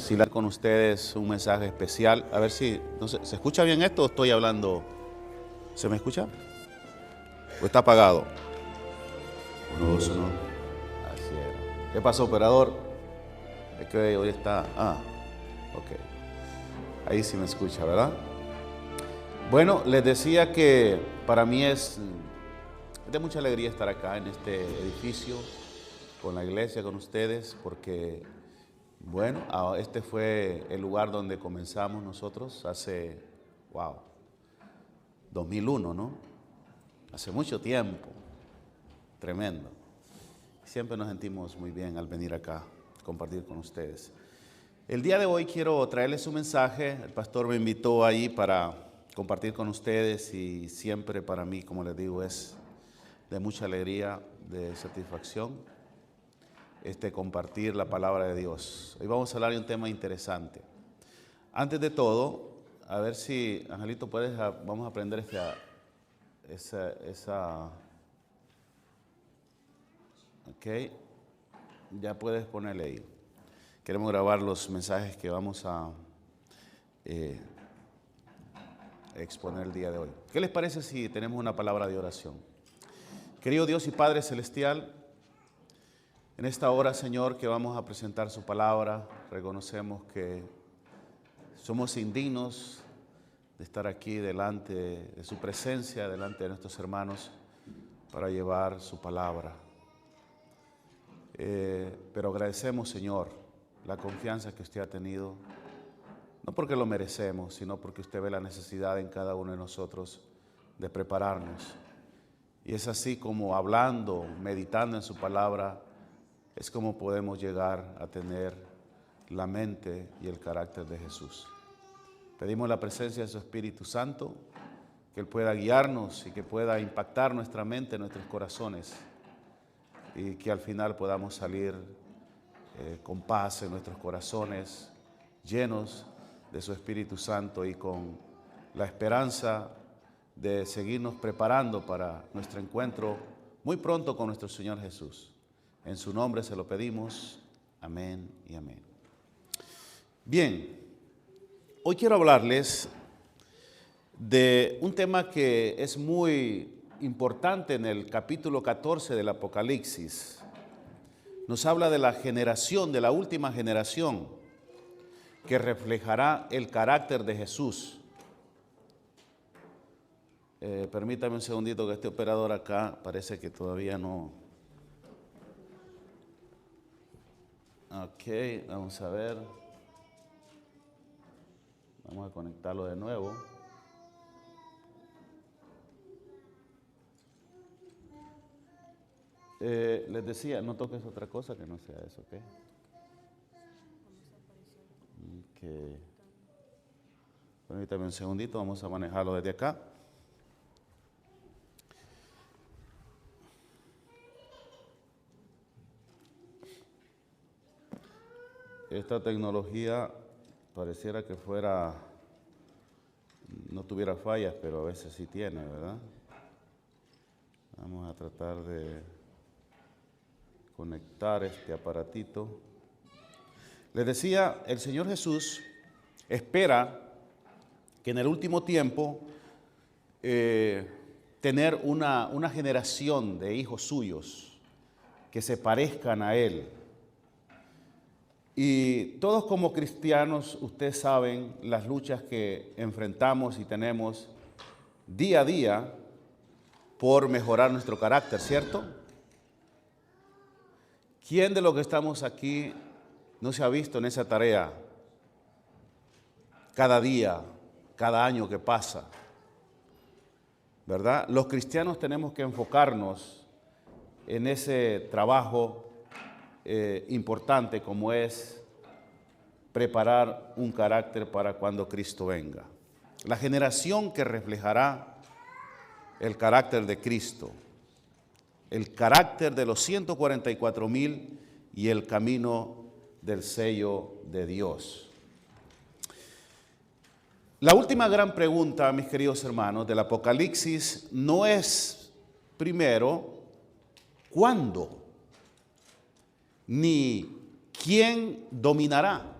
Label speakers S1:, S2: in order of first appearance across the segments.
S1: si la con ustedes un mensaje especial. A ver si, no sé, ¿se escucha bien esto o estoy hablando? ¿Se me escucha? ¿O está apagado? Uno, dos, uno. Así era. ¿Qué pasó, operador? Es que hoy está... ok. Ahí sí me escucha, ¿verdad? Bueno, les decía que para mí es de mucha alegría estar acá en este edificio, con la iglesia, con ustedes, porque, bueno, este fue el lugar donde comenzamos nosotros hace, 2001, ¿no? Hace mucho tiempo, tremendo. Siempre nos sentimos muy bien al venir acá, compartir con ustedes. El día de hoy quiero traerles un mensaje. El pastor me invitó ahí para compartir con ustedes y siempre para mí, como les digo, es de mucha alegría, de satisfacción, compartir la palabra de Dios. Hoy vamos a hablar de un tema interesante. Antes de todo, a ver si, Angelito, vamos a aprender ok, ya puedes ponerle ahí. Queremos grabar los mensajes que vamos a exponer el día de hoy. ¿Qué les parece si tenemos una palabra de oración? Querido Dios y Padre Celestial, en esta hora, Señor, que vamos a presentar su palabra, reconocemos que somos indignos de estar aquí delante de su presencia, delante de nuestros hermanos, para llevar su palabra. Pero agradecemos, Señor, la confianza que usted ha tenido, no porque lo merecemos, sino porque usted ve la necesidad en cada uno de nosotros de prepararnos. Y es así como hablando, meditando en su palabra, es como podemos llegar a tener la mente y el carácter de Jesús. Pedimos la presencia de su Espíritu Santo, que Él pueda guiarnos y que pueda impactar nuestra mente, nuestros corazones, y que al final podamos salir con paz en nuestros corazones, llenos de su Espíritu Santo y con la esperanza de seguirnos preparando para nuestro encuentro muy pronto con nuestro Señor Jesús. En su nombre se lo pedimos. Amén y amén. Bien, hoy quiero hablarles de un tema que es muy importante en el capítulo 14 del Apocalipsis. Nos habla de la generación, de la última generación, que reflejará el carácter de Jesús. Permítame un segundito que este operador acá parece que todavía no. Ok, vamos a ver. Vamos a conectarlo de nuevo. Les decía, no toques otra cosa que no sea eso, ¿ok? Okay. Permítame un segundito, vamos a manejarlo desde acá. Esta tecnología pareciera que no tuviera fallas, pero a veces sí tiene, ¿verdad? Vamos a tratar de conectar este aparatito. Les decía, el Señor Jesús espera que en el último tiempo tener una generación de hijos suyos que se parezcan a Él. Y todos como cristianos, ustedes saben las luchas que enfrentamos y tenemos día a día por mejorar nuestro carácter, ¿cierto? ¿Quién de los que estamos aquí no se ha visto en esa tarea cada día, cada año que pasa? ¿Verdad? Los cristianos tenemos que enfocarnos en ese trabajo importante como es preparar un carácter para cuando Cristo venga. La generación que reflejará el carácter de Cristo, el carácter de los 144,000 y el camino del sello de Dios. La última gran pregunta, mis queridos hermanos, del Apocalipsis no es primero ¿cuándo? Ni quién dominará.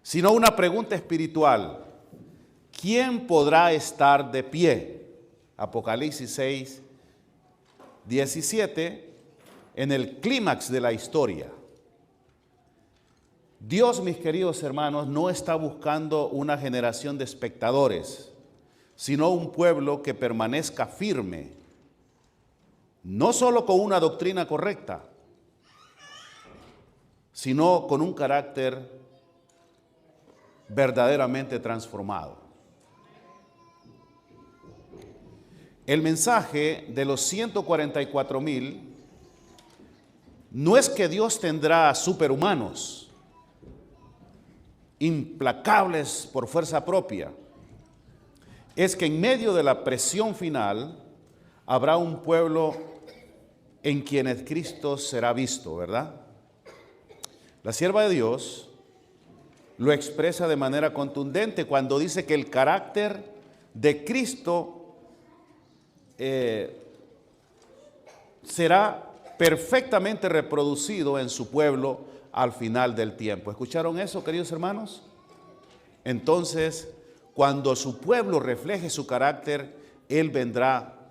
S1: sino una pregunta espiritual. ¿Quién podrá estar de pie? Apocalipsis 6, 17, en el clímax de la historia. Dios, mis queridos hermanos, no está buscando una generación de espectadores, sino un pueblo que permanezca firme, no solo con una doctrina correcta, sino con un carácter verdaderamente transformado. El mensaje de los 144,000 no es que Dios tendrá superhumanos, implacables por fuerza propia. Es que en medio de la presión final habrá un pueblo en quienes Cristo será visto, ¿verdad? La sierva de Dios lo expresa de manera contundente cuando dice que el carácter de Cristo será perfectamente reproducido en su pueblo al final del tiempo. ¿Escucharon eso, queridos hermanos? Entonces, cuando su pueblo refleje su carácter, Él vendrá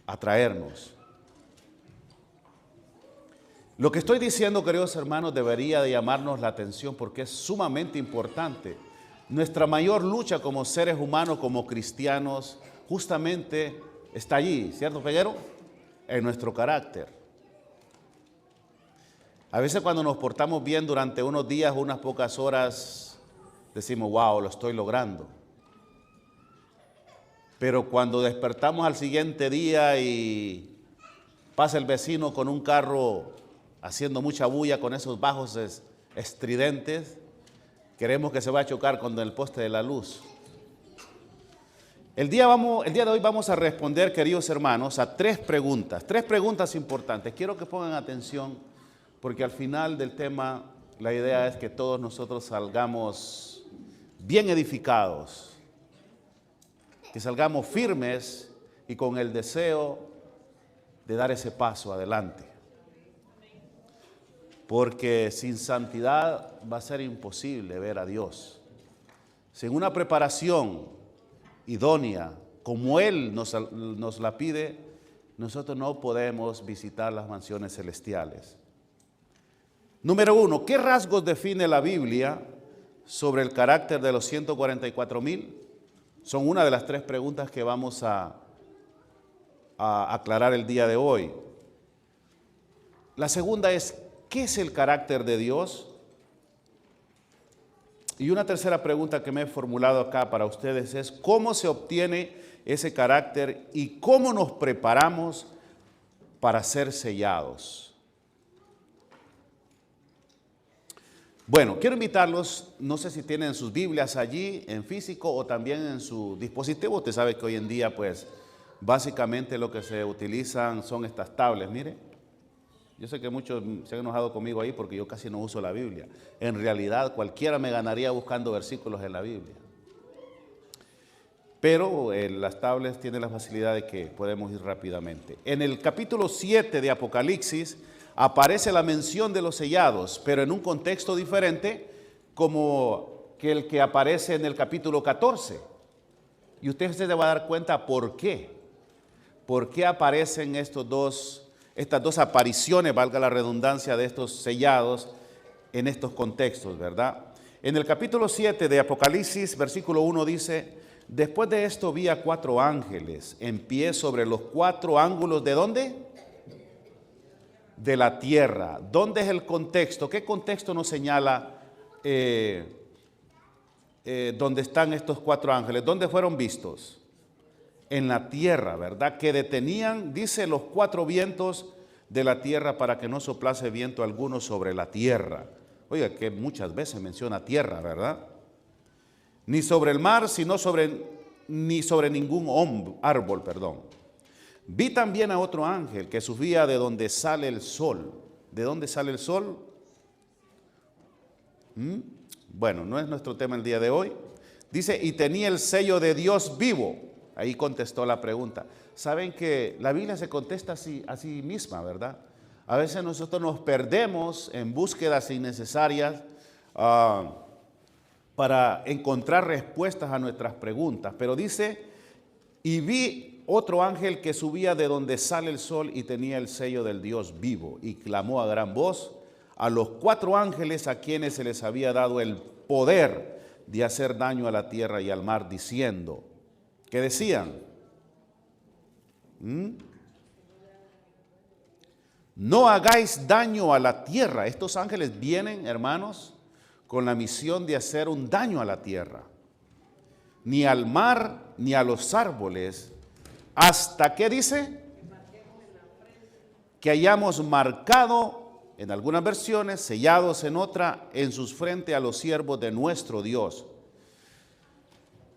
S1: a traernos. Lo que estoy diciendo, queridos hermanos, debería de llamarnos la atención porque es sumamente importante. Nuestra mayor lucha como seres humanos, como cristianos, justamente está allí, ¿cierto, Peguero? En nuestro carácter. A veces cuando nos portamos bien durante unos días, unas pocas horas, decimos, wow, lo estoy logrando. Pero cuando despertamos al siguiente día y pasa el vecino con un carro haciendo mucha bulla con esos bajos estridentes, queremos que se va a chocar con el poste de la luz. El día de hoy vamos a responder, queridos hermanos, a tres preguntas importantes. Quiero que pongan atención porque al final del tema la idea es que todos nosotros salgamos bien edificados, que salgamos firmes y con el deseo de dar ese paso adelante. Porque sin santidad va a ser imposible ver a Dios. Sin una preparación idónea, como Él nos la pide, nosotros no podemos visitar las mansiones celestiales. Número 1, ¿qué rasgos define la Biblia sobre el carácter de los 144,000? Son una de las tres preguntas que vamos a aclarar el día de hoy. La segunda es, ¿qué es el carácter de Dios? Y una tercera pregunta que me he formulado acá para ustedes es, ¿cómo se obtiene ese carácter y cómo nos preparamos para ser sellados? Bueno, quiero invitarlos, no sé si tienen sus Biblias allí en físico o también en su dispositivo. Usted sabe que hoy en día, pues, básicamente lo que se utilizan son estas tablets, mire. Yo sé que muchos se han enojado conmigo ahí porque yo casi no uso la Biblia. En realidad, cualquiera me ganaría buscando versículos en la Biblia. Pero las tablets tienen la facilidad de que podemos ir rápidamente. En el capítulo 7 de Apocalipsis aparece la mención de los sellados, pero en un contexto diferente como que el que aparece en el capítulo 14. Y usted se va a dar cuenta por qué. ¿Por qué aparecen estas dos apariciones, valga la redundancia, de estos sellados en estos contextos, ¿verdad? En el capítulo 7 de Apocalipsis, versículo 1 dice, después de esto vi a 4 ángeles en pie sobre los 4 ángulos, ¿de dónde? De la tierra. ¿Dónde es el contexto? ¿Qué contexto nos señala dónde están estos 4 ángeles? ¿Dónde fueron vistos? En la tierra, ¿verdad? Que detenían, dice, los 4 vientos de la tierra para que no soplase viento alguno sobre la tierra. Oiga, que muchas veces menciona tierra, ¿verdad? Ni sobre el mar, ni sobre ningún árbol, perdón. Vi también a otro ángel que subía de donde sale el sol. ¿De dónde sale el sol? Bueno, no es nuestro tema el día de hoy. Dice, y tenía el sello de Dios vivo. Ahí contestó la pregunta. Saben que la Biblia se contesta a sí misma, ¿verdad? A veces nosotros nos perdemos en búsquedas innecesarias para encontrar respuestas a nuestras preguntas. Pero dice, y vi otro ángel que subía de donde sale el sol y tenía el sello del Dios vivo, y clamó a gran voz a los 4 ángeles a quienes se les había dado el poder de hacer daño a la tierra y al mar, diciendo, ¿qué decían? No hagáis daño a la tierra. Estos ángeles vienen, hermanos, con la misión de hacer un daño a la tierra, ni al mar, ni a los árboles, hasta, ¿qué dice? Que hayamos marcado, en algunas versiones, sellados en otra, en sus frentes a los siervos de nuestro Dios.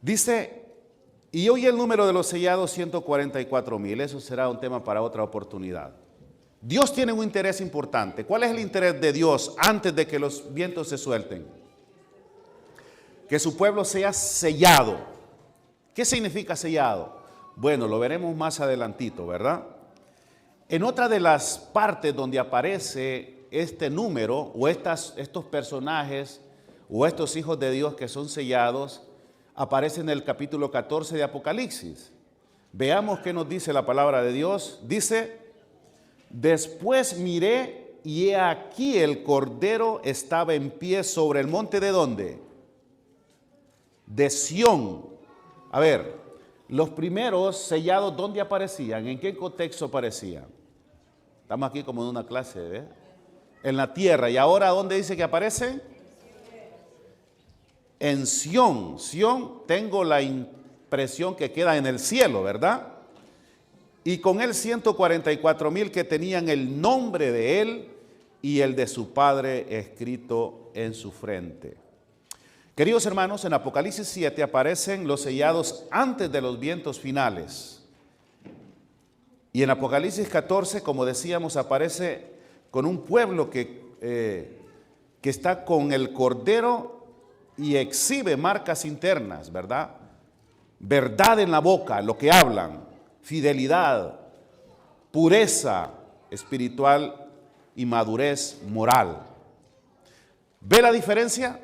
S1: Dice, y hoy el número de los sellados 144,000, eso será un tema para otra oportunidad. Dios tiene un interés importante. ¿Cuál es el interés de Dios antes de que los vientos se suelten? Que su pueblo sea sellado. ¿Qué significa sellado? Bueno, lo veremos más adelantito, ¿verdad? En otra de las partes donde aparece este número o estos personajes o estos hijos de Dios que son sellados, aparece en el capítulo 14 de Apocalipsis. Veamos qué nos dice la palabra de Dios. Dice, después miré y he aquí el Cordero estaba en pie sobre el monte ¿de dónde? De Sión. A ver, los primeros sellados, ¿dónde aparecían? ¿En qué contexto aparecían? Estamos aquí como en una clase, ¿eh? En la tierra. ¿Y ahora dónde dice que aparecen? En Sión. Sión, tengo la impresión que queda en el cielo, ¿verdad? Y con él 144,000 que tenían el nombre de él y el de su padre escrito en su frente. Queridos hermanos, en Apocalipsis 7 aparecen los sellados antes de los vientos finales. Y en Apocalipsis 14, como decíamos, aparece con un pueblo que está con el Cordero y exhibe marcas internas, ¿verdad? Verdad en la boca, lo que hablan, fidelidad, pureza espiritual y madurez moral. ¿Ve la diferencia?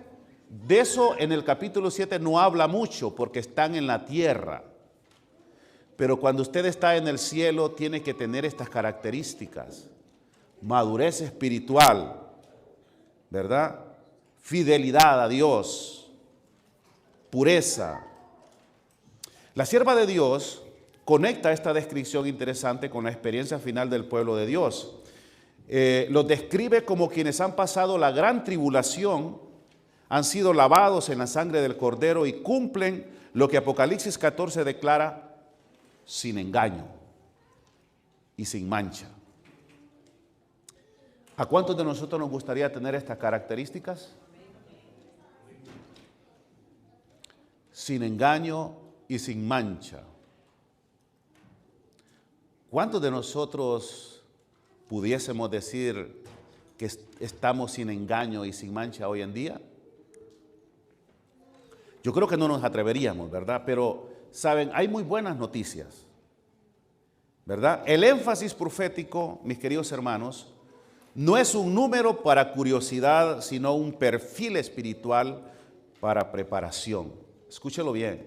S1: De eso en el capítulo 7 no habla mucho porque están en la tierra. Pero cuando usted está en el cielo tiene que tener estas características. Madurez espiritual, ¿verdad? Fidelidad a Dios, pureza. La sierva de Dios conecta esta descripción interesante con la experiencia final del pueblo de Dios. Los describe como quienes han pasado la gran tribulación, han sido lavados en la sangre del Cordero y cumplen lo que Apocalipsis 14 declara sin engaño y sin mancha. ¿A cuántos de nosotros nos gustaría tener estas características? Sin engaño y sin mancha. ¿Cuántos de nosotros pudiésemos decir que estamos sin engaño y sin mancha hoy en día? Yo creo que no nos atreveríamos, ¿verdad? Pero, ¿saben? Hay muy buenas noticias, ¿verdad? El énfasis profético, mis queridos hermanos, no es un número para curiosidad, sino un perfil espiritual para preparación. Escúchelo bien,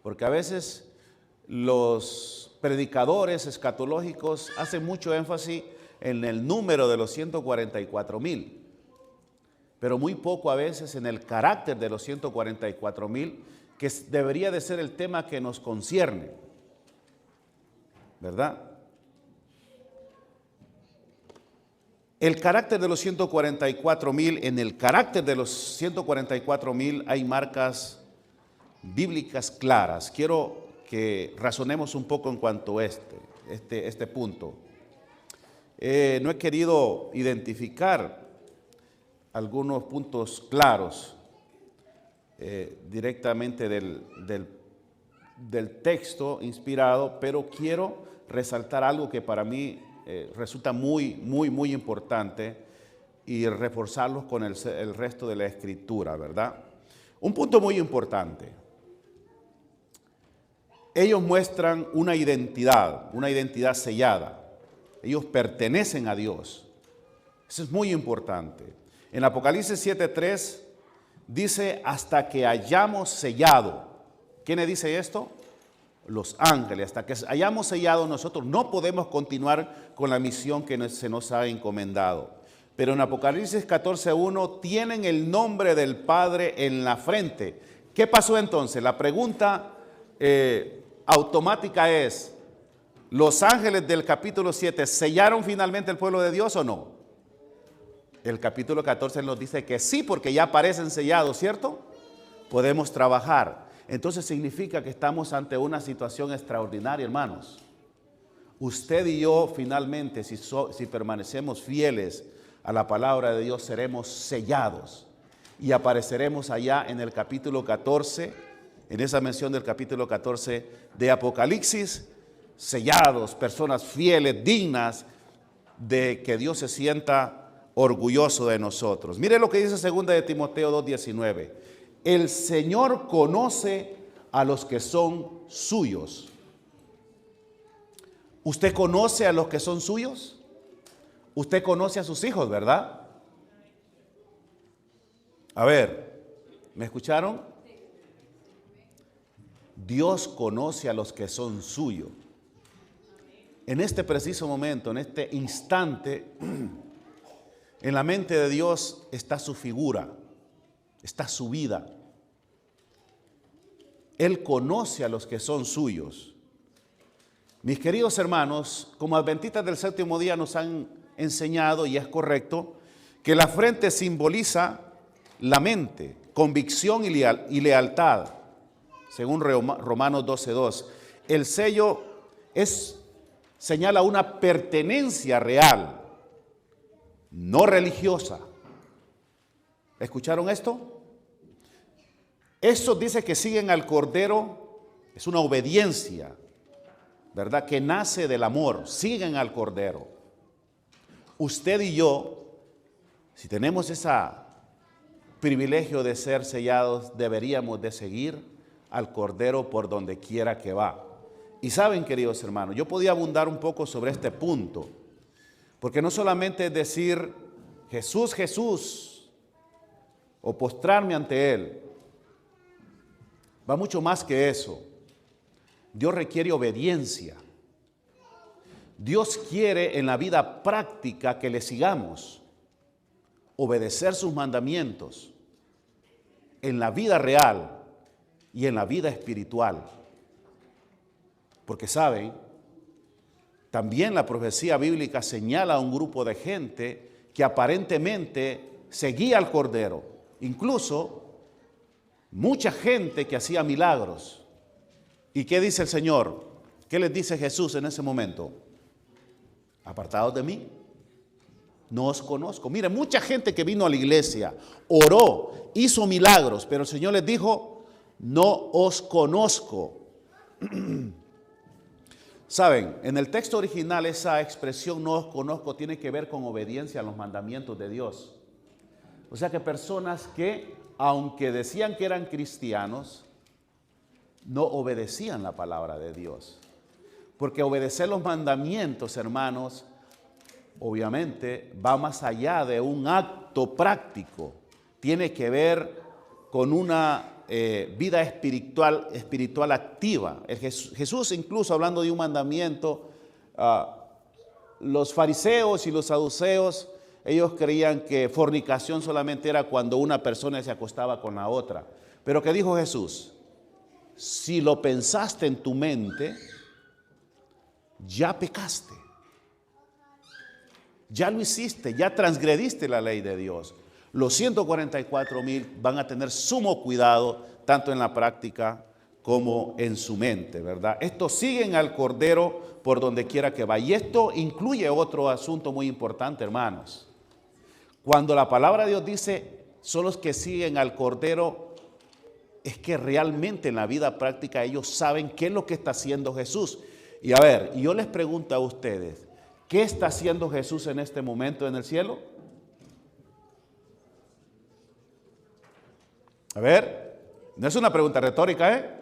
S1: porque a veces los predicadores escatológicos hacen mucho énfasis en el número de los 144,000. Pero muy poco a veces en el carácter de los 144,000, que debería de ser el tema que nos concierne, ¿verdad? El carácter de los 144,000, en el carácter de los 144,000 hay marcas bíblicas claras. Quiero que razonemos un poco en cuanto a este punto. No he querido identificar algunos puntos claros directamente del texto inspirado, pero quiero resaltar algo que para mí resulta muy importante y reforzarlos con el resto de la escritura, ¿verdad? Un punto muy importante. Ellos muestran una identidad sellada. Ellos pertenecen a Dios. Eso es muy importante. En Apocalipsis 7:3 dice hasta que hayamos sellado. ¿Quién dice esto? Los ángeles. Hasta que hayamos sellado, nosotros no podemos continuar con la misión que se nos ha encomendado. Pero en Apocalipsis 14:1 tienen el nombre del Padre en la frente. ¿Qué pasó entonces? La pregunta automática es, ¿los ángeles del capítulo 7 sellaron finalmente el pueblo de Dios o no? El capítulo 14 nos dice que sí, porque ya aparecen sellados, ¿cierto? Podemos trabajar. Entonces significa que estamos ante una situación extraordinaria, hermanos. Usted y yo finalmente, si permanecemos fieles a la palabra de Dios, seremos sellados y apareceremos allá en el capítulo 14, en esa mención del capítulo 14 de Apocalipsis, sellados, personas fieles, dignas de que Dios se sienta orgulloso de nosotros. Mire lo que dice 2 de Timoteo 2:19. El Señor conoce a los que son suyos. ¿Usted conoce a los que son suyos? Usted conoce a sus hijos, ¿verdad? A ver, ¿me escucharon? Dios conoce a los que son suyos. En este preciso momento, en este instante, en la mente de Dios está su figura, está su vida. Él conoce a los que son suyos. Mis queridos hermanos, como adventistas del séptimo día nos han enseñado, y es correcto, que la frente simboliza la mente, convicción y lealtad, según Romanos 12:2. El sello señala una pertenencia real, no religiosa. ¿Escucharon esto? Eso dice que siguen al Cordero, es una obediencia, ¿verdad? Que nace del amor, siguen al Cordero. Usted y yo, si tenemos ese privilegio de ser sellados, deberíamos de seguir al Cordero por donde quiera que va. Y saben, queridos hermanos, yo podía abundar un poco sobre este punto, porque no solamente es decir Jesús, Jesús, o postrarme ante Él, va mucho más que eso. Dios requiere obediencia. Dios quiere en la vida práctica que le sigamos, obedecer sus mandamientos en la vida real y en la vida espiritual. Porque saben, también la profecía bíblica señala a un grupo de gente que aparentemente seguía al Cordero, incluso mucha gente que hacía milagros. ¿Y qué dice el Señor? ¿Qué les dice Jesús en ese momento? Apartados de mí, no os conozco. Mire, mucha gente que vino a la iglesia, oró, hizo milagros, pero el Señor les dijo, no os conozco. Saben, en el texto original esa expresión no os conozco tiene que ver con obediencia a los mandamientos de Dios. O sea que personas que, aunque decían que eran cristianos, no obedecían la palabra de Dios. Porque obedecer los mandamientos, hermanos, obviamente va más allá de un acto práctico. Tiene que ver con una vida espiritual activa. Jesús, incluso hablando de un mandamiento, los fariseos y los saduceos, ellos creían que fornicación solamente era cuando una persona se acostaba con la otra. Pero ¿qué dijo Jesús? Si lo pensaste en tu mente, ya pecaste. Ya lo hiciste, ya transgrediste la ley de Dios. Los 144,000 van a tener sumo cuidado, tanto en la práctica como en su mente, ¿verdad? Estos siguen al Cordero por donde quiera que vaya. Y esto incluye otro asunto muy importante, hermanos. Cuando la palabra de Dios dice, son los que siguen al Cordero, es que realmente en la vida práctica ellos saben qué es lo que está haciendo Jesús. Y a ver, yo les pregunto a ustedes, ¿qué está haciendo Jesús en este momento en el cielo? A ver, no es una pregunta retórica, ¿eh?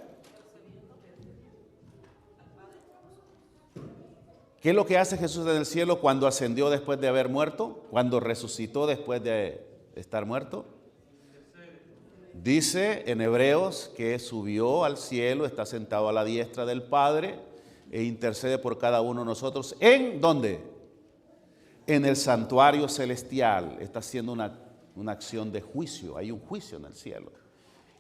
S1: ¿Qué es lo que hace Jesús en el cielo cuando ascendió después de haber muerto? Cuando resucitó después de estar muerto. Dice en Hebreos que subió al cielo, está sentado a la diestra del Padre e intercede por cada uno de nosotros. ¿En dónde? En el santuario celestial. Está haciendo una acción de juicio. Hay un juicio en el cielo.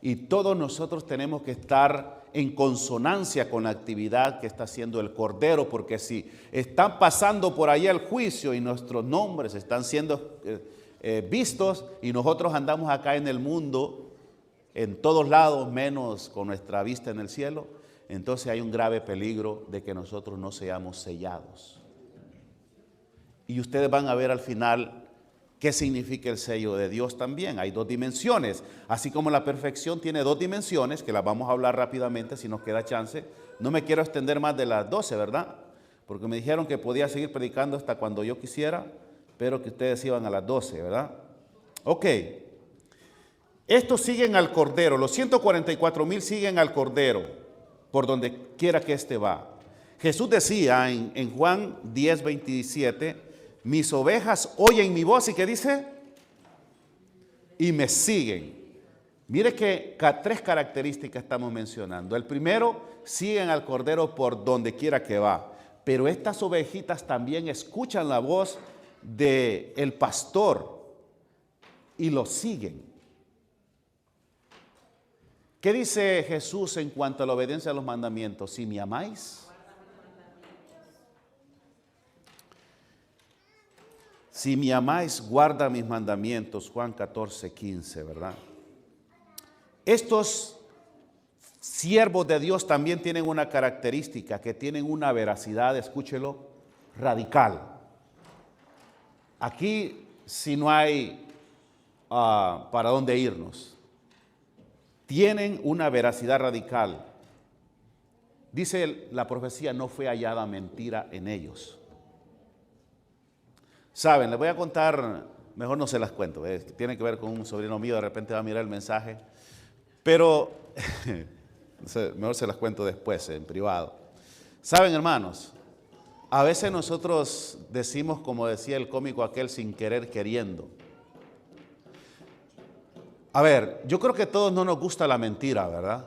S1: Y todos nosotros tenemos que estar en consonancia con la actividad que está haciendo el Cordero, porque si están pasando por allá el juicio y nuestros nombres están siendo vistos y nosotros andamos acá en el mundo, en todos lados, menos con nuestra vista en el cielo, entonces hay un grave peligro de que nosotros no seamos sellados. Y ustedes van a ver al final qué significa el sello de Dios también. Hay dos dimensiones, así como la perfección tiene dos dimensiones, que las vamos a hablar rápidamente si nos queda chance. No me quiero extender más de las 12, ¿verdad? Porque me dijeron que podía seguir predicando hasta cuando yo quisiera, pero que ustedes iban a las 12, ¿verdad? Ok. Estos siguen al Cordero, los 144,000 siguen al Cordero, por donde quiera que éste va. Jesús decía en Juan 10:27, mis ovejas oyen mi voz, ¿y qué dice? Y me siguen. Mire que tres características estamos mencionando. El primero, siguen al Cordero por donde quiera que va. Pero estas ovejitas también escuchan la voz del pastor y lo siguen. ¿Qué dice Jesús en cuanto a la obediencia a los mandamientos? Si me amáis, guarda mis mandamientos. Juan 14:15, ¿verdad? Estos siervos de Dios también tienen una característica, que tienen una veracidad, escúchelo, radical. Aquí si no hay para dónde irnos. Tienen una veracidad radical. Dice la profecía, no fue hallada mentira en ellos. Saben, les voy a contar, mejor no se las cuento, tiene que ver con un sobrino mío, de repente va a mirar el mensaje, pero mejor se las cuento después, en privado. Saben, hermanos, a veces nosotros decimos, como decía el cómico aquel, sin querer queriendo. A ver, yo creo que a todos no nos gusta la mentira, ¿verdad?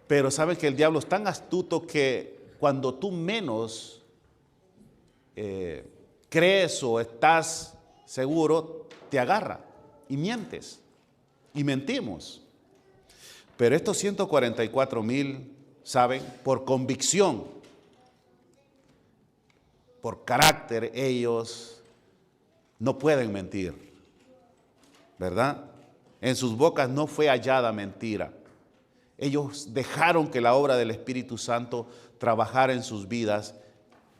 S1: Pero sabes que el diablo es tan astuto que cuando tú menos crees o estás seguro, te agarra y mientes. Y mentimos. Pero estos 144,000, ¿saben? Por convicción, por carácter, ellos no pueden mentir. ¿Verdad? En sus bocas no fue hallada mentira. Ellos dejaron que la obra del Espíritu Santo trabajara en sus vidas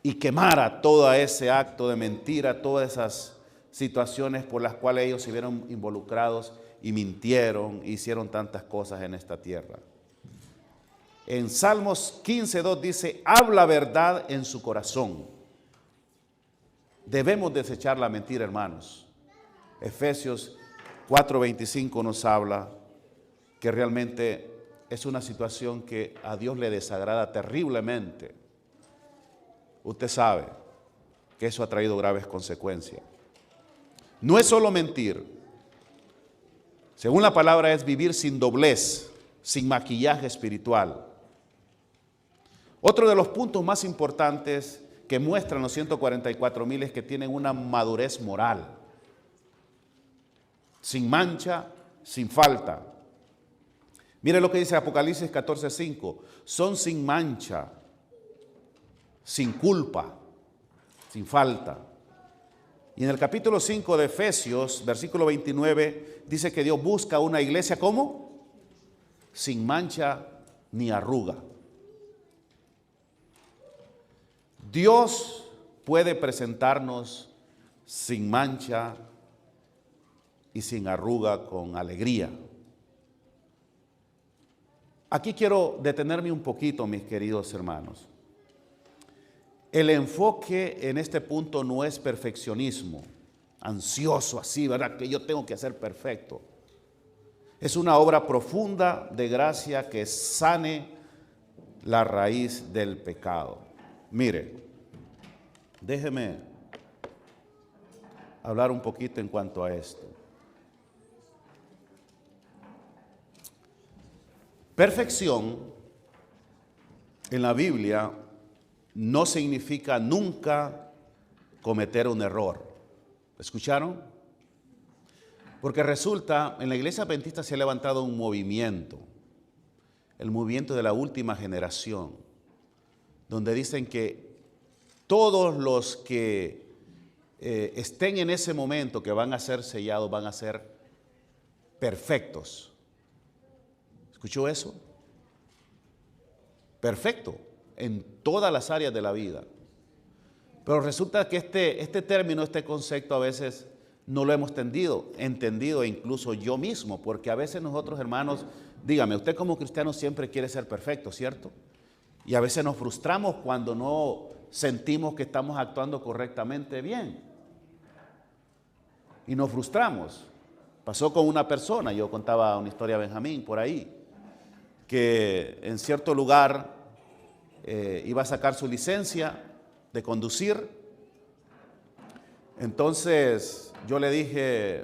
S1: y quemara todo ese acto de mentira, todas esas situaciones por las cuales ellos se vieron involucrados y mintieron, hicieron tantas cosas en esta tierra. En Salmos 15:2 dice, habla verdad en su corazón. Debemos desechar la mentira, hermanos. Efesios 4:25 nos habla que realmente es una situación que a Dios le desagrada terriblemente. Usted sabe que eso ha traído graves consecuencias. No es solo mentir. Según la palabra es vivir sin doblez, sin maquillaje espiritual. Otro de los puntos más importantes que muestran los 144,000 es que tienen una madurez moral. Sin mancha, sin falta. Mire lo que dice Apocalipsis 14:5. Son sin mancha, sin culpa, sin falta. Y en el capítulo 5 de Efesios, versículo 29, dice que Dios busca una iglesia, ¿cómo? Sin mancha ni arruga. Dios puede presentarnos sin mancha y sin arruga, con alegría. Aquí quiero detenerme un poquito, mis queridos hermanos. El enfoque en este punto no es perfeccionismo, ansioso así, ¿verdad? Que yo tengo que ser perfecto. Es una obra profunda de gracia que sane la raíz del pecado. Mire, déjeme hablar un poquito en cuanto a esto. Perfección en la Biblia no significa nunca cometer un error. ¿Escucharon? Porque resulta, en la iglesia adventista se ha levantado un movimiento, el movimiento de la última generación, donde dicen que todos los que estén en ese momento que van a ser sellados van a ser perfectos. ¿Escuchó eso? Perfecto en todas las áreas de la vida. Pero resulta que este término, este concepto a veces no lo hemos entendido incluso yo mismo, porque a veces nosotros, hermanos, dígame, usted como cristiano siempre quiere ser perfecto, ¿cierto? Y a veces nos frustramos cuando no sentimos que estamos actuando correctamente bien. Y nos frustramos. Pasó con una persona, yo contaba una historia a Benjamín por ahí, que en cierto lugar iba a sacar su licencia de conducir. Entonces yo le dije,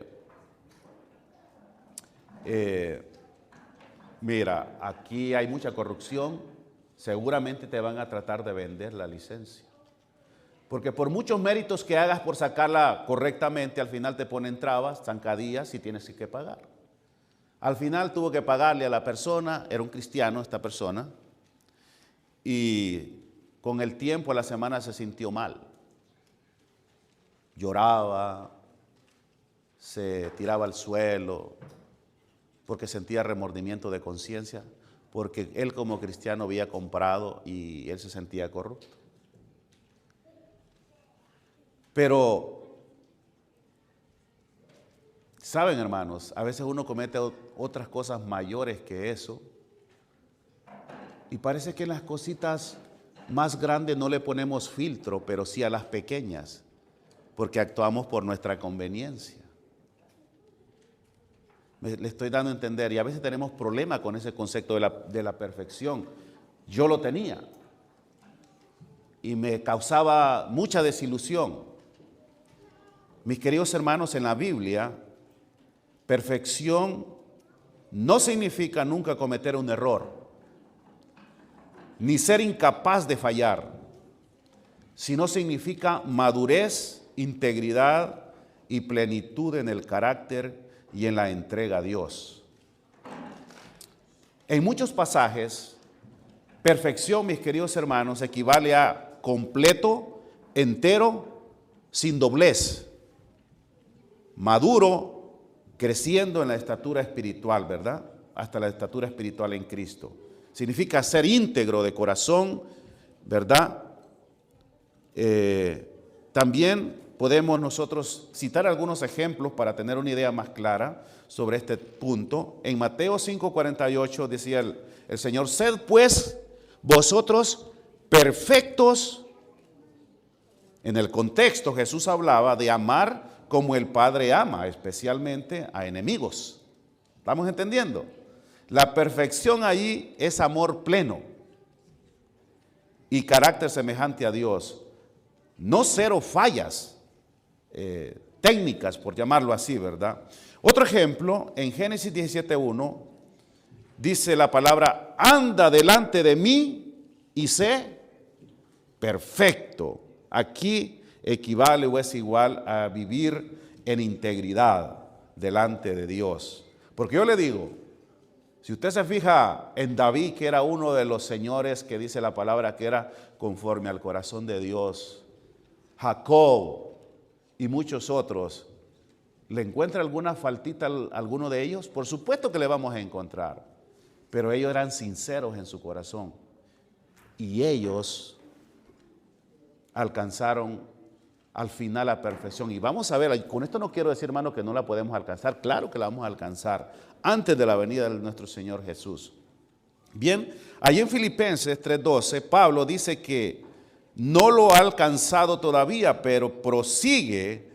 S1: mira, aquí hay mucha corrupción, seguramente te van a tratar de vender la licencia. Porque por muchos méritos que hagas por sacarla correctamente, al final te ponen trabas, zancadillas y tienes que pagar. Al final tuvo que pagarle a la persona, era un cristiano esta persona, y con el tiempo, a la semana se sintió mal. Lloraba, se tiraba al suelo, porque sentía remordimiento de conciencia, porque él como cristiano había comprado y él se sentía corrupto. Pero, saben, hermanos, a veces uno comete otras cosas mayores que eso, y parece que en las cositas más grandes no le ponemos filtro, pero sí a las pequeñas, porque actuamos por nuestra conveniencia. Le estoy dando a entender, y a veces tenemos problemas con ese concepto de la perfección. Yo lo tenía, y me causaba mucha desilusión. Mis queridos hermanos, en la Biblia, perfección no significa nunca cometer un error, ni ser incapaz de fallar, sino significa madurez, integridad y plenitud en el carácter y en la entrega a Dios. En muchos pasajes, perfección, mis queridos hermanos, equivale a completo, entero, sin doblez, maduro, creciendo en la estatura espiritual, ¿verdad? Hasta la estatura espiritual en Cristo. Significa ser íntegro de corazón, ¿verdad? También podemos nosotros citar algunos ejemplos para tener una idea más clara sobre este punto. En Mateo 5:48 decía el Señor, sed pues vosotros perfectos. En el contexto Jesús hablaba de amar como el Padre ama, especialmente a enemigos. ¿Estamos entendiendo? La perfección ahí es amor pleno y carácter semejante a Dios. No cero fallas técnicas, por llamarlo así, ¿verdad? Otro ejemplo, en Génesis 17:1, dice la palabra, anda delante de mí y sé perfecto. Aquí equivale o es igual a vivir en integridad delante de Dios. Porque yo le digo, si usted se fija en David, que era uno de los señores que dice la palabra que era conforme al corazón de Dios, Jacob y muchos otros, ¿le encuentra alguna faltita a alguno de ellos? Por supuesto que le vamos a encontrar, pero ellos eran sinceros en su corazón y ellos alcanzaron al final la perfección. Y vamos a ver, con esto no quiero decir, hermano, que no la podemos alcanzar. Claro que la vamos a alcanzar antes de la venida de nuestro Señor Jesús. Bien, allí en Filipenses 3:12, Pablo dice que no lo ha alcanzado todavía, pero prosigue.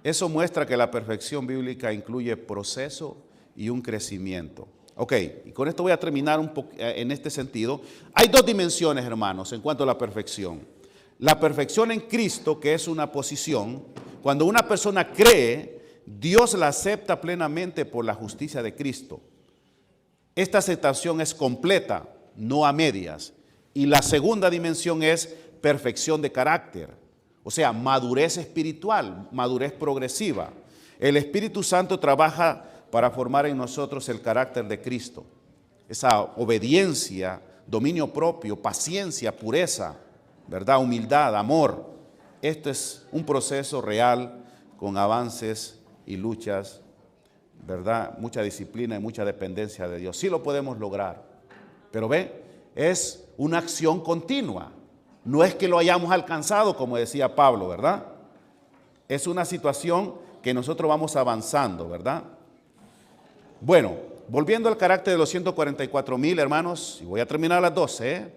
S1: Eso muestra que la perfección bíblica incluye proceso y un crecimiento. Ok, y con esto voy a terminar un poco en este sentido. Hay dos dimensiones, hermanos, en cuanto a la perfección. La perfección en Cristo, que es una posición. Cuando una persona cree, Dios la acepta plenamente por la justicia de Cristo. Esta aceptación es completa, no a medias. Y la segunda dimensión es perfección de carácter, o sea, madurez espiritual, madurez progresiva. El Espíritu Santo trabaja para formar en nosotros el carácter de Cristo. Esa obediencia, dominio propio, paciencia, pureza, ¿verdad? Humildad, amor. Esto es un proceso real con avances y luchas, ¿verdad? Mucha disciplina y mucha dependencia de Dios. Sí lo podemos lograr, pero ve, es una acción continua. No es que lo hayamos alcanzado, como decía Pablo, ¿verdad? Es una situación que nosotros vamos avanzando, ¿verdad? Bueno, volviendo al carácter de los 144,000, hermanos, y voy a terminar a las 12,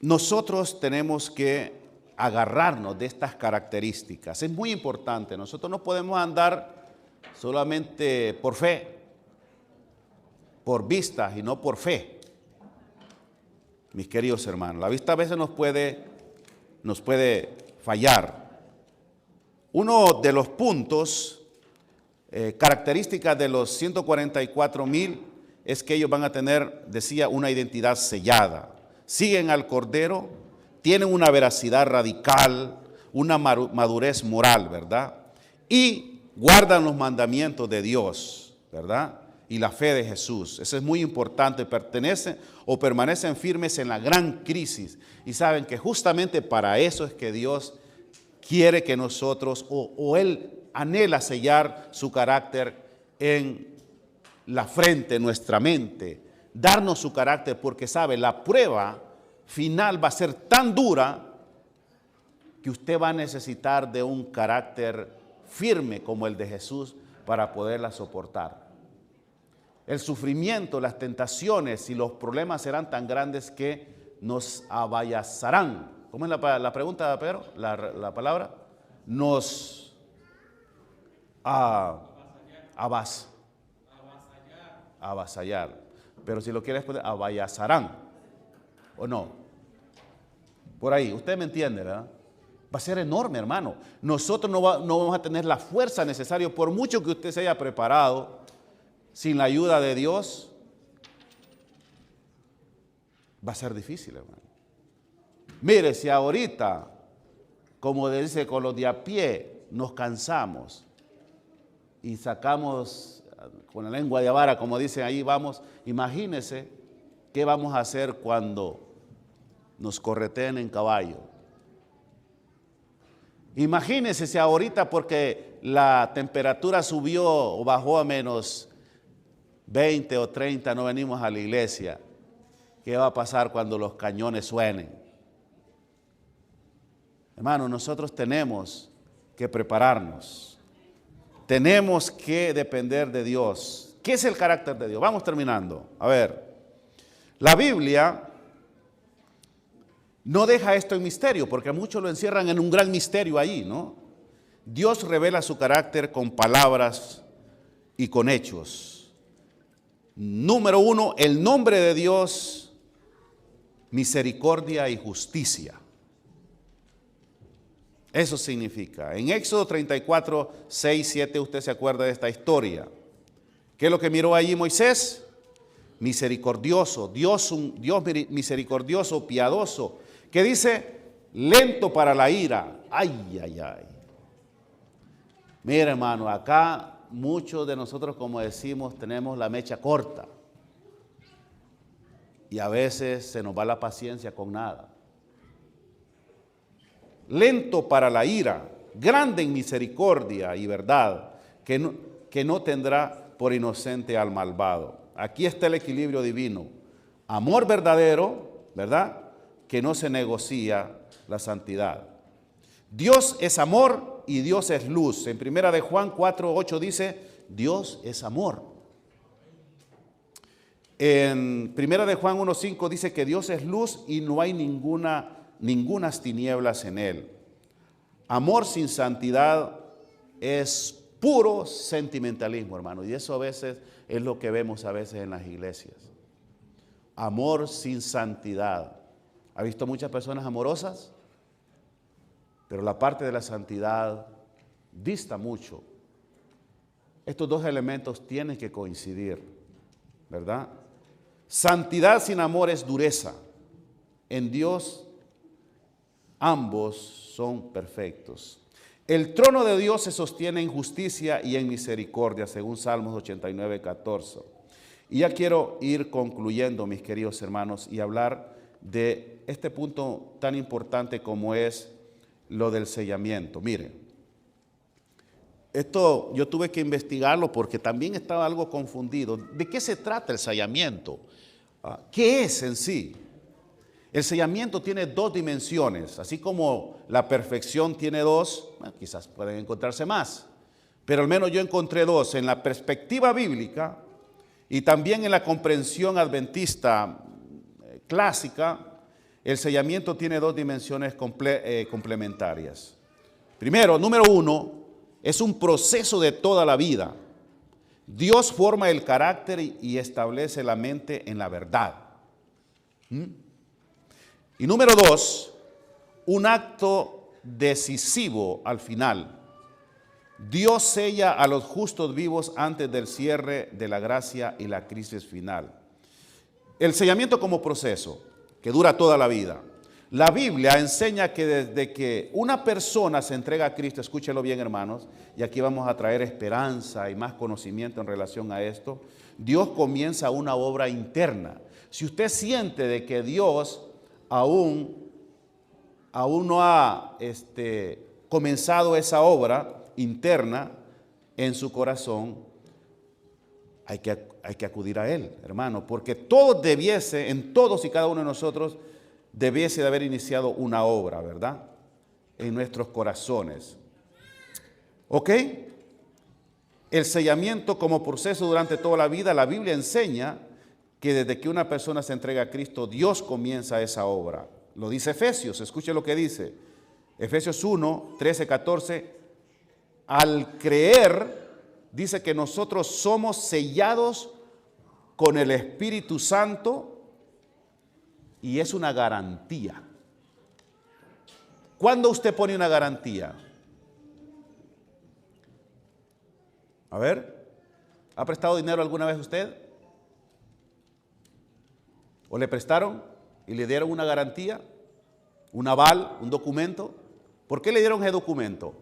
S1: nosotros tenemos que agarrarnos de estas características. Es muy importante. Nosotros no podemos andar solamente por fe, por vistas y no por fe. Mis queridos hermanos, la vista a veces nos puede fallar. Uno de los puntos, características de los 144,000 es que ellos van a tener, decía, una identidad sellada. Siguen al Cordero, tienen una veracidad radical, una madurez moral, ¿verdad? Y guardan los mandamientos de Dios, ¿verdad? Y la fe de Jesús. Eso es muy importante. Permanecen firmes en la gran crisis. Y saben que justamente para eso es que Dios quiere que nosotros, o Él anhela sellar su carácter en la frente, en nuestra mente, darnos su carácter, porque sabe, la prueba final va a ser tan dura que usted va a necesitar de un carácter firme como el de Jesús para poderla soportar. El sufrimiento, las tentaciones y los problemas serán tan grandes que nos avallazarán. ¿Cómo es la pregunta, Pedro? La palabra. Nos avasallar. Pero si lo quieres poner, avallazarán. ¿O no? Por ahí, usted me entiende, ¿verdad? Va a ser enorme, hermano. Nosotros no vamos a tener la fuerza necesaria, por mucho que usted se haya preparado, sin la ayuda de Dios, va a ser difícil, hermano. Mire, si ahorita, como dice, con los de a pie, nos cansamos y sacamos con la lengua de vara, como dicen ahí, vamos, imagínese qué vamos a hacer cuando nos correteen en caballo. Imagínese si ahorita, porque la temperatura subió o bajó a menos 20 o 30, no venimos a la iglesia. ¿Qué va a pasar cuando los cañones suenen? Hermano, nosotros tenemos que prepararnos. Tenemos que depender de Dios. ¿Qué es el carácter de Dios? Vamos terminando. A ver, la Biblia no deja esto en misterio, porque muchos lo encierran en un gran misterio ahí, ¿no? Dios revela su carácter con palabras y con hechos. Número 1, el nombre de Dios, misericordia y justicia. Eso significa. En Éxodo 34, 6, 7, usted se acuerda de esta historia. ¿Qué es lo que miró allí Moisés? Misericordioso, un Dios misericordioso, piadoso, que dice, lento para la ira. Ay, ay, ay. Mira, hermano, acá muchos de nosotros, como decimos, tenemos la mecha corta. Y a veces se nos va la paciencia con nada. Lento para la ira, grande en misericordia y verdad, que no tendrá por inocente al malvado. Aquí está el equilibrio divino. Amor verdadero, ¿verdad? Que no se negocia la santidad. Dios es amor y Dios es luz. En 1 de Juan 4, 8 dice, Dios es amor. En 1 de Juan 1, 5 dice que Dios es luz y no hay ningunas tinieblas en él. Amor sin santidad es puro sentimentalismo, hermano. Y eso a veces es lo que vemos a veces en las iglesias. Amor sin santidad. ¿Ha visto muchas personas amorosas? Pero la parte de la santidad dista mucho. estos dos elementos tienen que coincidir, ¿verdad? Santidad sin amor es dureza. En Dios ambos son perfectos. El trono de Dios se sostiene en justicia y en misericordia, según Salmos 89, 14. Y ya quiero ir concluyendo, mis queridos hermanos, y hablar de este punto tan importante como es lo del sellamiento. Miren, esto yo tuve que investigarlo porque también estaba algo confundido. ¿De qué se trata el sellamiento? ¿Qué es en sí? El sellamiento tiene dos dimensiones, así como la perfección tiene dos, bueno, quizás pueden encontrarse más, pero al menos yo encontré dos. En la perspectiva bíblica y también en la comprensión adventista clásica, el sellamiento tiene dos dimensiones complementarias. Primero, número uno, es un proceso de toda la vida. Dios forma el carácter y establece la mente en la verdad. Y número dos, un acto decisivo al final. Dios sella a los justos vivos antes del cierre de la gracia y la crisis final. El sellamiento como proceso que dura toda la vida. La Biblia enseña que desde que una persona se entrega a Cristo, escúchelo bien, hermanos, y aquí vamos a traer esperanza y más conocimiento en relación a esto, Dios comienza una obra interna. Si usted siente de que Dios aún no ha comenzado esa obra interna en su corazón, hay que acudir a Él, hermano, porque en todos y cada uno de nosotros, debiese de haber iniciado una obra, ¿verdad? En nuestros corazones. ¿Ok? El sellamiento como proceso durante toda la vida, la Biblia enseña que desde que una persona se entrega a Cristo, Dios comienza esa obra. Lo dice Efesios, escuche lo que dice. Efesios 1, 13, 14. Al creer, dice que nosotros somos sellados con el Espíritu Santo. Y es una garantía. ¿Cuándo usted pone una garantía? A ver, ¿ha prestado dinero alguna vez usted? ¿O le prestaron y le dieron una garantía? ¿Un aval? ¿Un documento? ¿Por qué le dieron ese documento?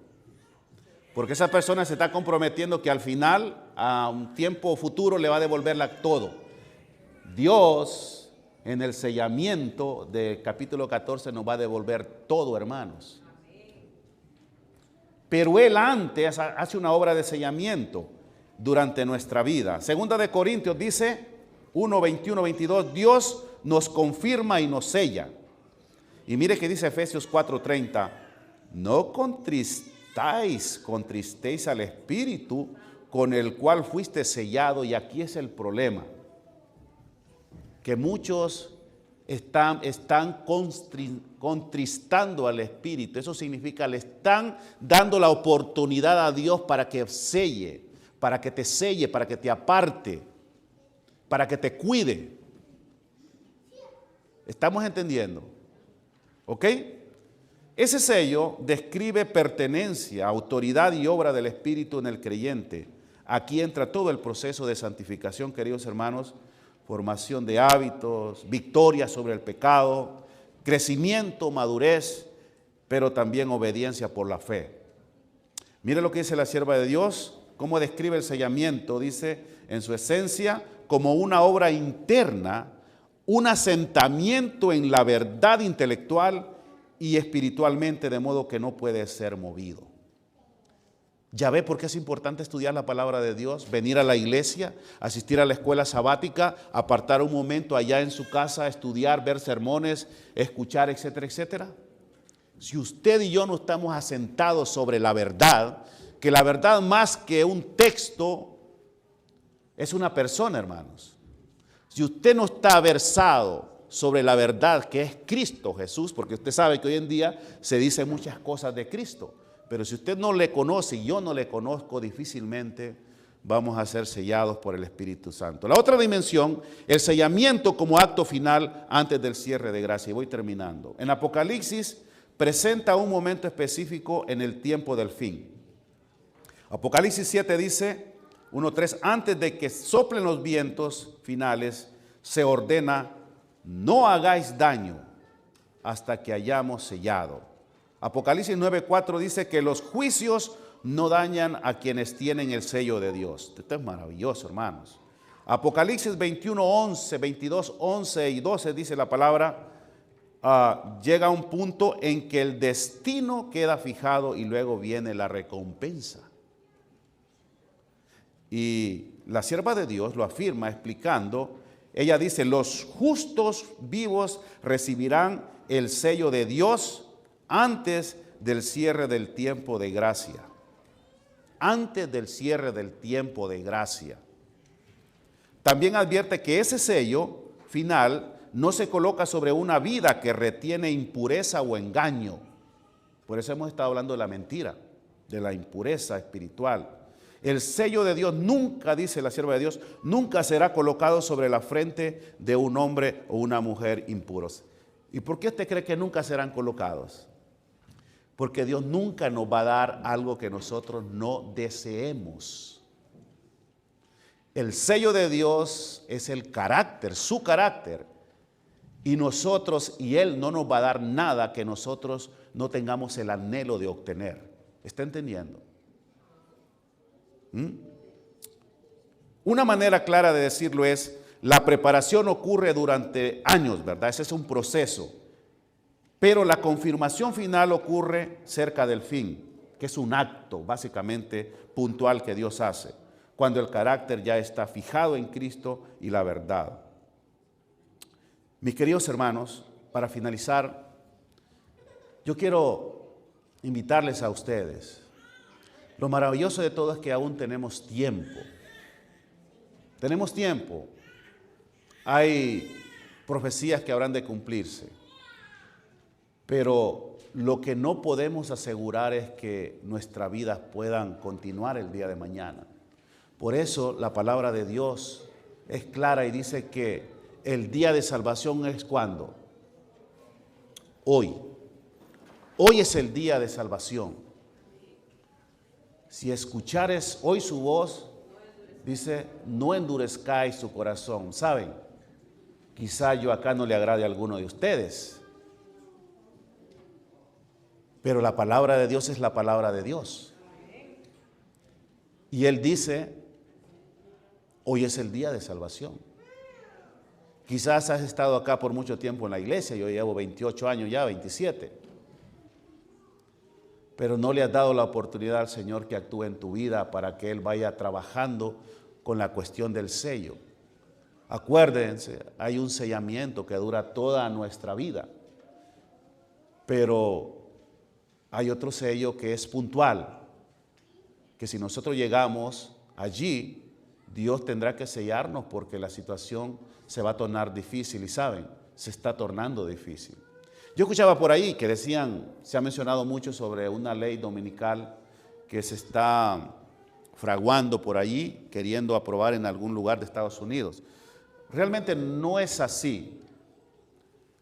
S1: Porque esa persona se está comprometiendo que al final, a un tiempo futuro, le va a devolverla todo. Dios, en el sellamiento del capítulo 14, nos va a devolver todo, hermanos. Pero Él antes hace una obra de sellamiento durante nuestra vida. Segunda de Corintios dice, 1, 21, 22, Dios nos confirma y nos sella. Y mire que dice Efesios 4, 30, no contristéis al Espíritu con el cual fuiste sellado. Y aquí es el problema, que muchos están contristando al Espíritu. Eso significa, le están dando la oportunidad a Dios para que selle, para que te aparte, para que te cuide. ¿Estamos entendiendo? ¿Ok? Ese sello describe pertenencia, autoridad y obra del Espíritu en el creyente. Aquí entra todo el proceso de santificación, queridos hermanos, formación de hábitos, victoria sobre el pecado, crecimiento, madurez, pero también obediencia por la fe. Mire lo que dice la sierva de Dios, cómo describe el sellamiento. Dice, en su esencia, como una obra interna, un asentamiento en la verdad intelectual y espiritualmente, de modo que no puede ser movido. Ya ve por qué es importante estudiar la palabra de Dios, venir a la iglesia, asistir a la escuela sabática, apartar un momento allá en su casa, estudiar, ver sermones, escuchar, etcétera, etcétera. Si usted y yo no estamos asentados sobre la verdad, que la verdad más que un texto es una persona, hermanos. Si usted no está versado sobre la verdad que es Cristo Jesús, porque usted sabe que hoy en día se dicen muchas cosas de Cristo, pero si usted no le conoce y yo no le conozco, difícilmente vamos a ser sellados por el Espíritu Santo. La otra dimensión, el sellamiento como acto final antes del cierre de gracia. Y voy terminando. En Apocalipsis presenta un momento específico en el tiempo del fin. Apocalipsis 7 dice, 1:3, antes de que soplen los vientos finales, se ordena, no hagáis daño hasta que hayamos sellado. Apocalipsis 9:4 dice que los juicios no dañan a quienes tienen el sello de Dios. Esto es maravilloso, hermanos. Apocalipsis 21:11, 22:11 y 12 dice la palabra, llega a un punto en que el destino queda fijado y luego viene la recompensa. Y la sierva de Dios lo afirma explicando, ella dice, los justos vivos recibirán el sello de Dios antes del cierre del tiempo de gracia. Antes del cierre del tiempo de gracia. También advierte que ese sello final no se coloca sobre una vida que retiene impureza o engaño. Por eso hemos estado hablando de la mentira, de la impureza espiritual. El sello de Dios nunca, dice la sierva de Dios, nunca será colocado sobre la frente de un hombre o una mujer impuros. ¿Y por qué usted cree que nunca serán colocados? Porque Dios nunca nos va a dar algo que nosotros no deseemos. El sello de Dios es el carácter, su carácter. Y nosotros, y Él no nos va a dar nada que nosotros no tengamos el anhelo de obtener. ¿Está entendiendo? Una manera clara de decirlo es, la preparación ocurre durante años, ¿verdad? Ese es un proceso. Pero la confirmación final ocurre cerca del fin, que es un acto básicamente puntual que Dios hace, cuando el carácter ya está fijado en Cristo y la verdad. Mis queridos hermanos, para finalizar, yo quiero invitarles a ustedes. Lo maravilloso de todo es que aún tenemos tiempo. Tenemos tiempo. Hay profecías que habrán de cumplirse. Pero lo que no podemos asegurar es que nuestras vidas puedan continuar el día de mañana. Por eso la palabra de Dios es clara y dice que el día de salvación es ¿cuándo? Hoy. Hoy es el día de salvación. Si escuchares hoy su voz, dice, no endurezcáis su corazón. ¿Saben? Quizá yo acá no le agrade a alguno de ustedes. Pero la palabra de Dios es la palabra de Dios. Y Él dice, hoy es el día de salvación. Quizás has estado acá por mucho tiempo en la iglesia, yo llevo 28 años ya, 27. Pero no le has dado la oportunidad al Señor que actúe en tu vida para que Él vaya trabajando con la cuestión del sello. Acuérdense, hay un sellamiento que dura toda nuestra vida. Pero hay otro sello que es puntual, que si nosotros llegamos allí, Dios tendrá que sellarnos porque la situación se va a tornar difícil y saben, se está tornando difícil. Yo escuchaba por ahí que decían, se ha mencionado mucho sobre una ley dominical que se está fraguando por allí, queriendo aprobar en algún lugar de Estados Unidos. Realmente no es así.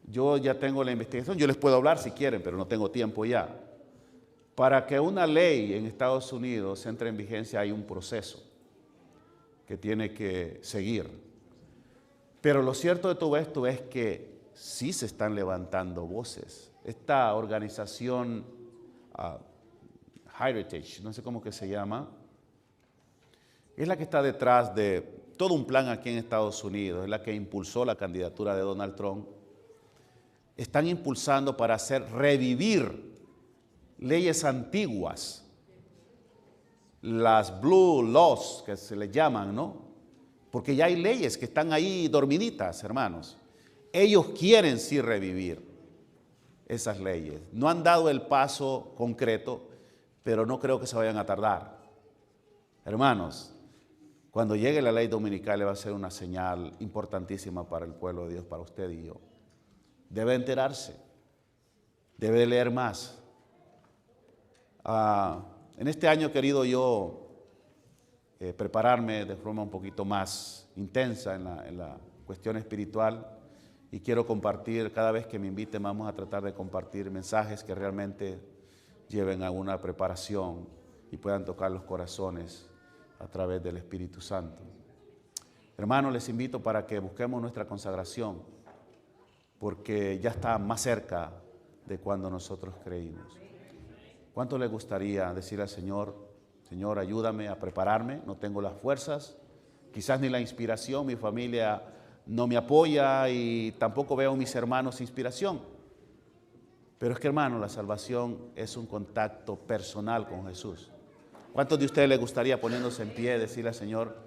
S1: Yo ya tengo la investigación, yo les puedo hablar si quieren, pero no tengo tiempo ya. Para que una ley en Estados Unidos entre en vigencia hay un proceso que tiene que seguir. Pero lo cierto de todo esto es que sí se están levantando voces. Esta organización Heritage, no sé cómo que se llama, es la que está detrás de todo un plan aquí en Estados Unidos, es la que impulsó la candidatura de Donald Trump. Están impulsando para hacer revivir leyes antiguas, las blue laws que se les llaman, ¿no? Porque ya hay leyes que están ahí dormiditas, hermanos. Ellos quieren sí revivir esas leyes. No han dado el paso concreto, pero no creo que se vayan a tardar. Hermanos, cuando llegue la ley dominical va a ser una señal importantísima para el pueblo de Dios, para usted y yo. Debe enterarse, debe leer más. En este año he querido yo prepararme de forma un poquito más intensa en la cuestión espiritual y quiero compartir, cada vez que me inviten vamos a tratar de compartir mensajes que realmente lleven a una preparación y puedan tocar los corazones a través del Espíritu Santo. Hermanos, les invito para que busquemos nuestra consagración, porque ya está más cerca de cuando nosotros creímos. ¿Cuánto le gustaría decirle al Señor: Señor, ayúdame a prepararme, no tengo las fuerzas, quizás ni la inspiración, mi familia no me apoya y tampoco veo a mis hermanos inspiración? Pero es que, hermano, la salvación es un contacto personal con Jesús. ¿Cuántos de ustedes les gustaría, poniéndose en pie, decirle al Señor: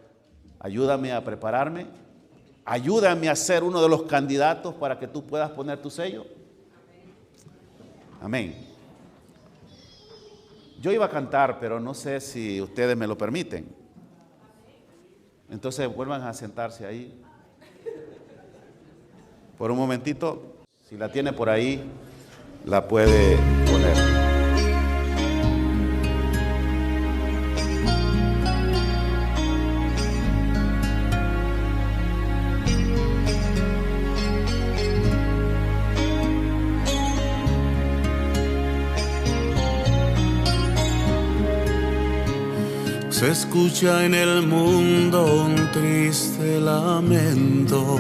S1: ayúdame a prepararme, ayúdame a ser uno de los candidatos para que tú puedas poner tu sello? Amén. Yo iba a cantar, pero no sé si ustedes me lo permiten. Entonces vuelvan a sentarse ahí por un momentito. Si la tiene por ahí, la puede poner.
S2: Se escucha en el mundo un triste lamento.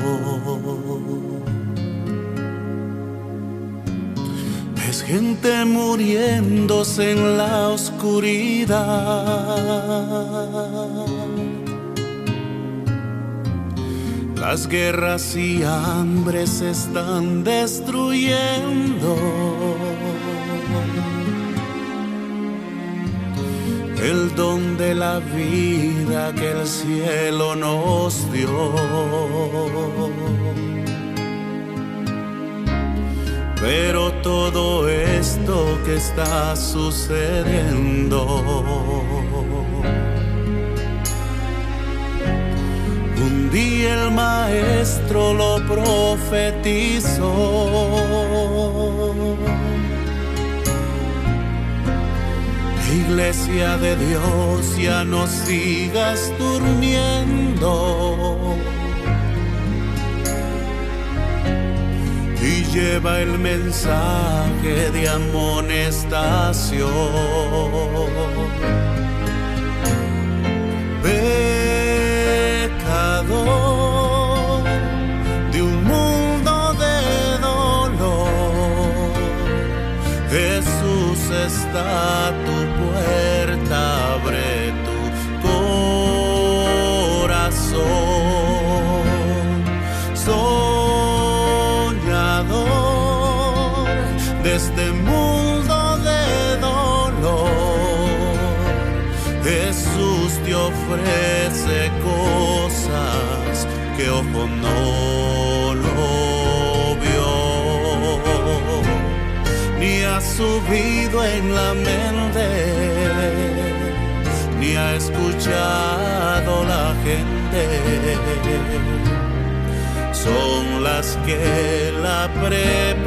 S2: Es gente muriéndose en la oscuridad. Las guerras y hambres se están destruyendo. El don de la vida que el cielo nos dio. Pero todo esto que está sucediendo, un día el maestro lo profetizó. Iglesia de Dios, ya no sigas durmiendo, y lleva el mensaje de amonestación. Pecador de un mundo de dolor, Jesús está a tu puerta, abre tu corazón. Soñador de este mundo de dolor, Jesús te ofrece cosas que ojo no lo vio, ni ha subido en la mente, ni ha escuchado la gente. Son las que la preparado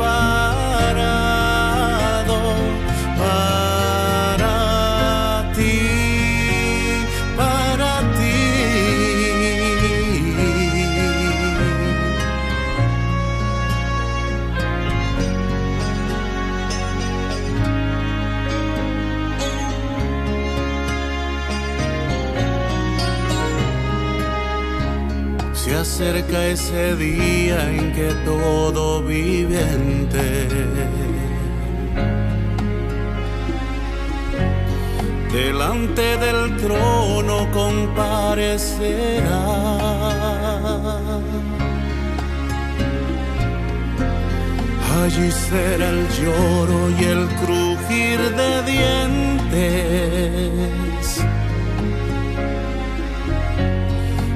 S2: para ti, para ti. Se acerca ese día en que todo viviente delante del trono comparecerá. Allí será el lloro y el crujir de dientes,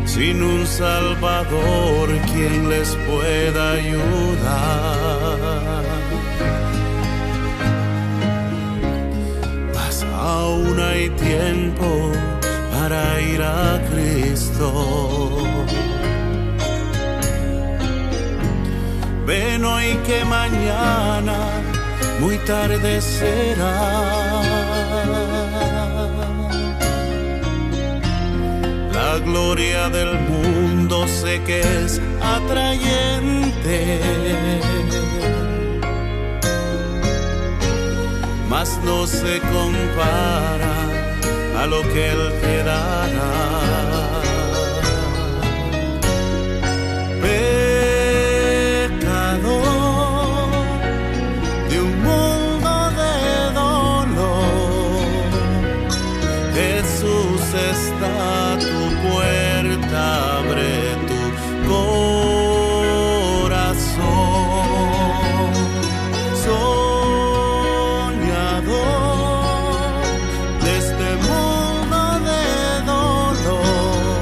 S2: sin un Salvador quien les pueda ayudar. Mas aún hay tiempo para ir a Cristo. Ven hoy que mañana muy tarde será. La gloria del mundo sé que es atrayente, mas no se compara a lo que Él te dará. Jesús está a tu puerta, abre tu corazón. Soñador de este mundo de dolor,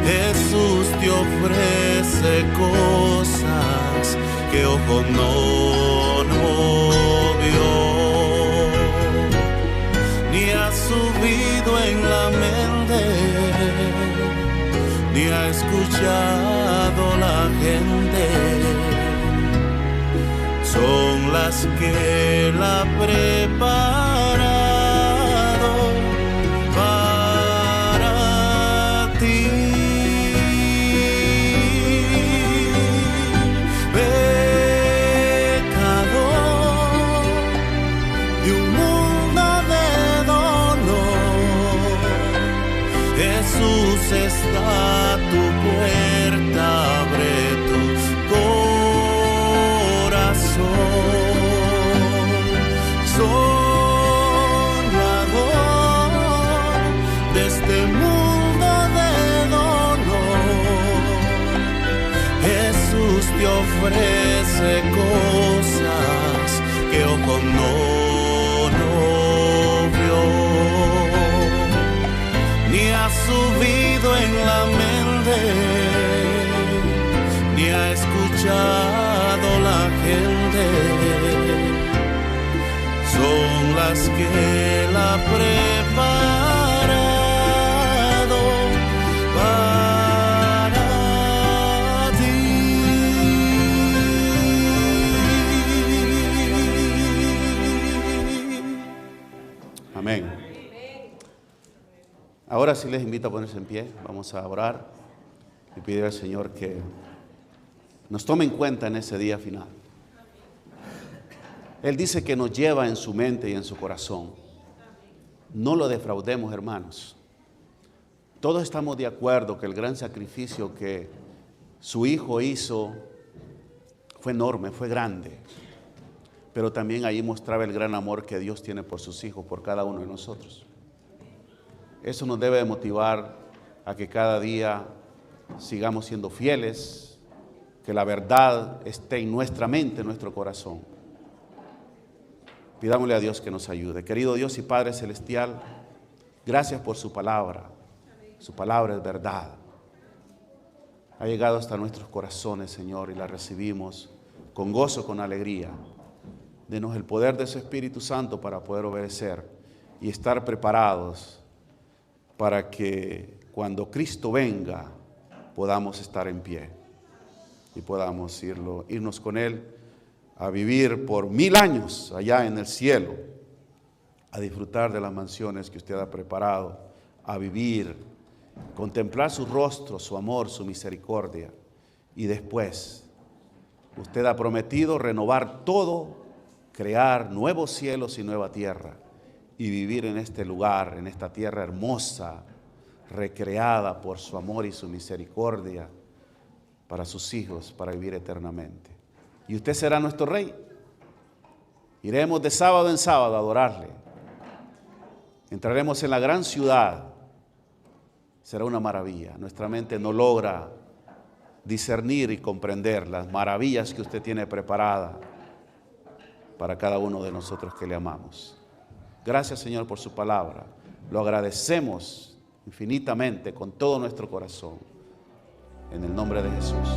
S2: Jesús te ofrece cosas que ojo no vio, ni ha subido en la mente, ni ha escuchado la gente. Son las que la preparado para ti. Pecador de un mundo de dolor, Jesús está a tu puerta, abre tu corazón. Soñador de este mundo de dolor, Jesús te ofrece cosas que ojo no vio, ni ha subido en la mente, ni ha escuchado la gente. Son las que la preparado para ti.
S1: Amén. Ahora sí les invito a ponerse en pie. Vamos a orar y pedir al Señor que nos tome en cuenta en ese día final. Él dice que nos lleva en su mente y en su corazón. No lo defraudemos, hermanos. Todos estamos de acuerdo que el gran sacrificio que su Hijo hizo fue enorme, fue grande. Pero también ahí mostraba el gran amor que Dios tiene por sus hijos, por cada uno de nosotros. Eso nos debe motivar a que cada día sigamos siendo fieles, que la verdad esté en nuestra mente, en nuestro corazón. Pidámosle a Dios que nos ayude. Querido Dios y Padre Celestial, gracias por su palabra. Su palabra es verdad. Ha llegado hasta nuestros corazones, Señor, y la recibimos con gozo, con alegría. Denos el poder de su Espíritu Santo para poder obedecer y estar preparados para que cuando Cristo venga podamos estar en pie y podamos irnos con Él a vivir por 1000 años allá en el cielo, a disfrutar de las mansiones que usted ha preparado, a vivir, contemplar su rostro, su amor, su misericordia. Y después, usted ha prometido renovar todo, crear nuevos cielos y nueva tierra, y vivir en este lugar, en esta tierra hermosa, recreada por su amor y su misericordia para sus hijos, para vivir eternamente. Y usted será nuestro Rey. Iremos de sábado en sábado a adorarle. Entraremos en la gran ciudad. Será una maravilla. Nuestra mente no logra discernir y comprender las maravillas que usted tiene preparadas para cada uno de nosotros que le amamos. Gracias, Señor, por su palabra. Lo agradecemos infinitamente con todo nuestro corazón. En el nombre de Jesús.